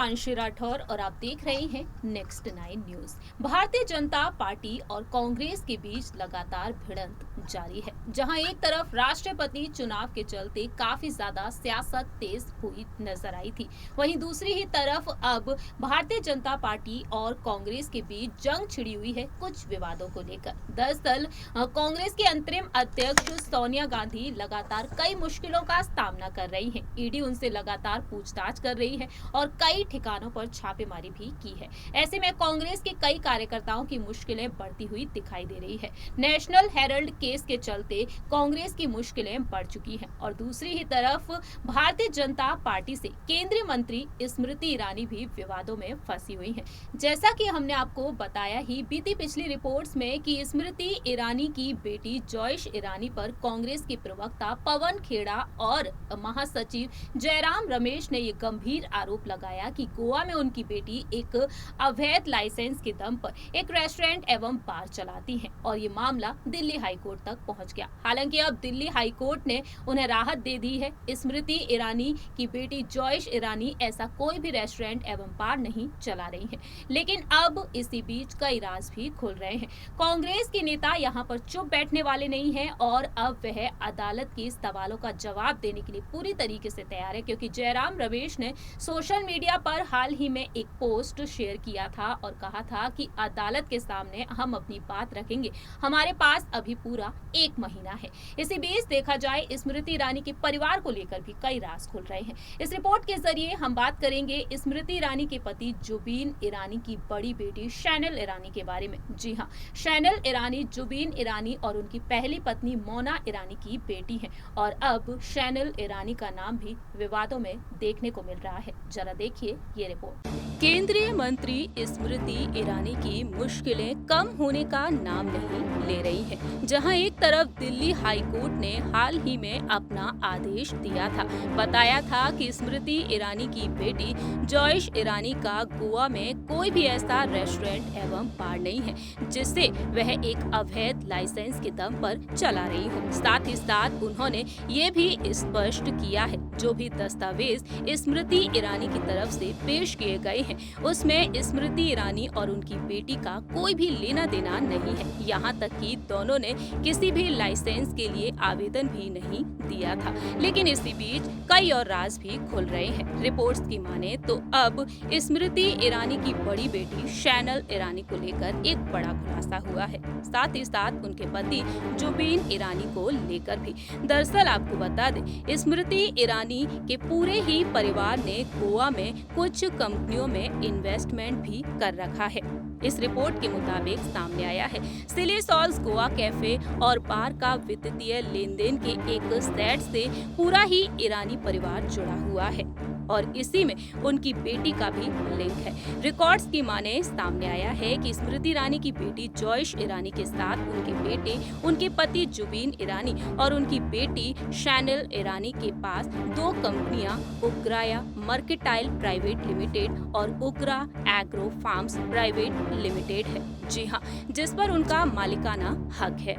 हिमांशी राठौर और आप देख रहे हैं next 9 news. Bharatiya Janata party और कांग्रेस के बीच लगातार भिड़ंत जारी है, जहां एक तरफ राष्ट्रपति चुनाव के चलते काफी ज्यादा सियासत तेज हुई नजर आई थी, वहीं दूसरी ही तरफ अब भारतीय जनता पार्टी और कांग्रेस के बीच जंग छिड़ी हुई है कुछ विवादों को लेकर। दरअसल कांग्रेस के अंतरिम अध्यक्ष सोनिया गांधी लगातार कई मुश्किलों का सामना कर रही हैं। ईडी उनसे लगातार पूछताछ कर रही है और कई ठिकानों पर छापेमारी भी की है। ऐसे में कांग्रेस के कई कार्यकर्ताओं की मुश्किलें बढ़ती हुई दिखाई दे रही है। नेशनल हेराल्ड केस के चलते कांग्रेस की मुश्किलें बढ़ चुकी हैं और दूसरी ही तरफ भारतीय जनता पार्टी से केंद्रीय मंत्री स्मृति ईरानी भी विवादों में फंसी हुई हैं। जैसा कि हमने आपको बताया ही बीती पिछली रिपोर्ट्स में कि स्मृति ईरानी की बेटी जॉयश ईरानी पर कांग्रेस के प्रवक्ता पवन खेड़ा और महासचिव जयराम रमेश ने ये गंभीर आरोप लगाया कि गोवा में उनकी बेटी एक अवैध लाइसेंस के दम पर एक रेस्टोरेंट एवं बार चलाती हैं और ये मामला दिल्ली हाई कोर्ट तक पहुंच गया। हालांकि अब दिल्ली हाई कोर्ट ने उन्हें राहत दे दी है। स्मृति ईरानी की बेटी जॉयश ईरानी ऐसा कोई भी रेस्टोरेंट एवं बार नहीं चला रही है, लेकिन अब इसी बीच कई राज भी खुल रहे हैं। कांग्रेस के नेता यहाँ पर चुप बैठने वाले नहीं है और अब वह अदालत के सवालों का जवाब देने के लिए पूरी तरीके से तैयार है, क्योंकि जयराम रमेश ने सोशल मीडिया पर हाल ही में एक पोस्ट शेयर किया था और कहा था कि अदालत के सामने हम अपनी बात रखेंगे, हमारे पास अभी पूरा 1 महीना है। इसी बीच देखा जाए स्मृति ईरानी के परिवार को लेकर भी कई राज खुल रहे हैं। इस रिपोर्ट के जरिए हम बात करेंगे स्मृति ईरानी के पति जुबीन ईरानी की बड़ी बेटी शैनल ईरानी के बारे में। जी हाँ, शैनल ईरानी जुबीन ईरानी और उनकी पहली पत्नी मोना ईरानी की बेटी है और अब शैनल ईरानी का नाम भी विवादों में देखने को मिल रहा है। जरा देखिए ये रिपोर्ट। केंद्रीय मंत्री स्मृति ईरानी की मुश्किलें कम होने का नाम नहीं ले रही है, जहां एक तरफ दिल्ली हाई कोर्ट ने हाल ही में अपना आदेश दिया था, बताया था कि स्मृति ईरानी की बेटी जॉयश ईरानी का गोवा में कोई भी ऐसा रेस्टोरेंट एवं बार नहीं है जिससे वह एक अवैध लाइसेंस के दम पर चला रही हो। साथ ही साथ उन्होंने ये भी स्पष्ट किया है जो भी दस्तावेज स्मृति ईरानी की तरफ से पेश किए गए हैं उसमें स्मृति ईरानी और उनकी बेटी का कोई भी लेना देना नहीं है। यहाँ तक कि दोनों ने किसी भी लाइसेंस के लिए आवेदन भी नहीं दिया था। लेकिन इसी बीच कई और राज भी खुल रहे हैं। रिपोर्ट्स की माने तो अब स्मृति ईरानी की बड़ी बेटी शैनल ईरानी को लेकर एक बड़ा खुलासा हुआ है, साथ ही साथ उनके पति जुबीन ईरानी को लेकर भी। दरअसल आपको बता दें, स्मृति ईरानी के पूरे ही परिवार ने गोवा में कुछ कंपनियों में इन्वेस्टमेंट भी कर रखा है। इस रिपोर्ट के मुताबिक सामने आया है सिली सॉल्स गोवा कैफे और बार का वित्तीय लेन देन के एक सेट से पूरा ही ईरानी परिवार जुड़ा हुआ है और इसी में उनकी बेटी का भी लिंक है। रिकॉर्ड्स की माने सामने आया है कि स्मृति ईरानी की बेटी जॉयश ईरानी के साथ उनके बेटे, उनके पति जुबीन ईरानी और उनकी बेटी शैनल ईरानी के पास 2 कंपनियां उग्राया मर्केटाइल प्राइवेट लिमिटेड और उग्रा एग्रो फार्म्स प्राइवेट लिमिटेड है। जी हाँ, जिस पर उनका मालिकाना हक है।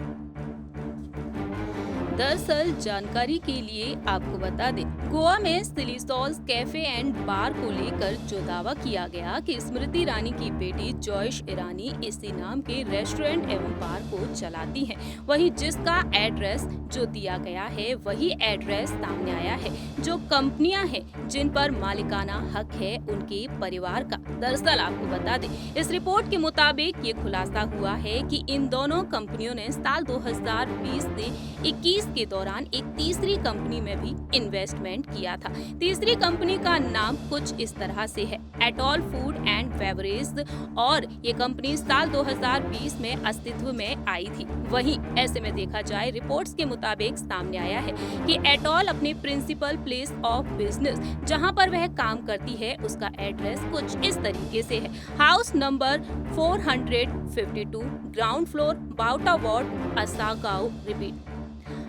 दरअसल जानकारी के लिए आपको बता दें, गोवा में सिली सॉल्स कैफे एंड बार को लेकर जो दावा किया गया कि स्मृति ईरानी की बेटी जॉयश ईरानी इसी नाम के रेस्टोरेंट एवं बार को चलाती हैं, वहीं जिसका एड्रेस जो दिया गया है वही एड्रेस सामने आया है जो कंपनियां हैं जिन पर मालिकाना हक है उनके परिवार का। दरअसल आपको बता दें, इस रिपोर्ट के मुताबिक ये खुलासा हुआ है कि इन दोनों कंपनियों ने साल 2020 से 21 के दौरान एक तीसरी कंपनी में भी इन्वेस्टमेंट किया था। तीसरी कंपनी का नाम कुछ इस तरह से है, एटॉल फूड एंड बेवरेज, और ये कंपनी साल 2020 में अस्तित्व में आई थी। वहीं ऐसे में देखा जाए, रिपोर्ट्स के मुताबिक सामने आया है कि एटॉल अपने प्रिंसिपल प्लेस ऑफ बिजनेस जहां पर वह काम करती है उसका एड्रेस कुछ इस तरीके से है, house number 452, ground floor, Bauta ward, Assagao, repeat,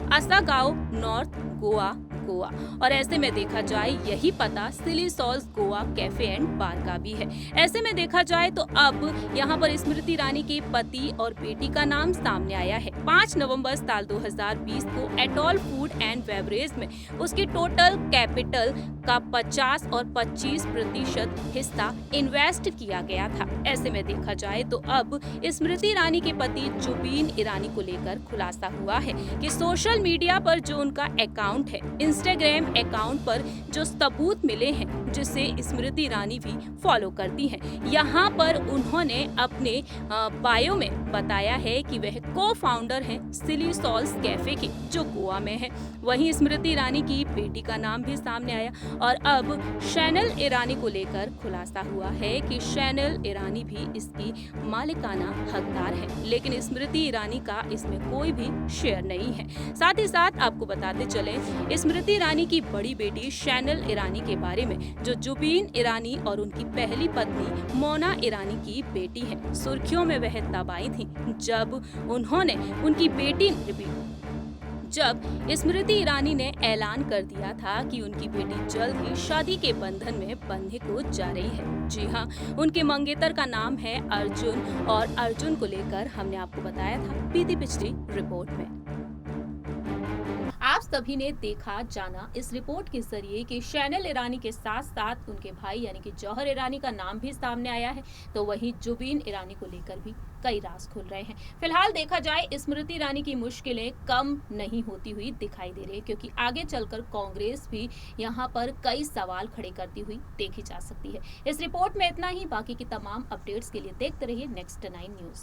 Assagao north, Goa, Goa. और ऐसे में देखा जाए यही पता silly souls Goa cafe and bar का भी है। ऐसे में देखा जाए तो अब यहाँ पर स्मृति ईरानी के पति और बेटी का नाम सामने आया है। 5 नवंबर साल 2020 को एटॉल फूड एंड बेवरेज में उसकी टोटल कैपिटल का 50 और 25% हिस्सा इन्वेस्ट किया गया था। ऐसे में देखा जाए तो अब स्मृति ईरानी के पति जुबीन ईरानी को लेकर खुलासा हुआ है कि सोशल मीडिया पर जो उनका अकाउंट है, इंस्टाग्राम अकाउंट पर जो सबूत मिले हैं, जिसे स्मृति ईरानी भी फॉलो करती हैं, यहाँ पर उन्होंने अपने बायो में बताया है कि वह को फाउंडर हैं सिली सॉल्स कैफे के, जो गोवा में है। वहीं स्मृति ईरानी की बेटी का नाम भी सामने आया और अब शैनल ईरानी को लेकर खुलासा हुआ है कि शैनल ईरानी भी इसकी मालिकाना हकदार है, लेकिन स्मृति ईरानी का इसमें कोई भी शेयर नहीं है। साथ ही साथ आपको बताते चले स्मृति ईरानी की बड़ी बेटी शैनल ईरानी के बारे में, जो जुबीन ईरानी और उनकी पहली पत्नी मोना ईरानी की बेटी है। सुर्खियों में वह तब आई थी जब उन्होंने उनकी बेटी जब स्मृति ईरानी ने ऐलान कर दिया था कि उनकी बेटी जल्द ही शादी के बंधन में बंधने को जा रही है। जी हाँ, उनके मंगेतर का नाम है अर्जुन और अर्जुन को लेकर हमने आपको बताया था बीती पिछली रिपोर्ट में। आप सभी ने देखा जाना इस रिपोर्ट के जरिए कि शैनल ईरानी के साथ साथ उनके भाई यानी कि जौहर ईरानी का नाम भी सामने आया है, तो वहीं जुबीन ईरानी को लेकर भी कई राज खुल रहे हैं। फिलहाल देखा जाए स्मृति ईरानी की मुश्किलें कम नहीं होती हुई दिखाई दे रही है, क्योंकि आगे चलकर कांग्रेस भी यहां पर कई सवाल खड़े करती हुई देखी जा सकती है। इस रिपोर्ट में इतना ही। बाकी की तमाम अपडेट्स के लिए देखते रहिए नेक्स्ट 9 न्यूज।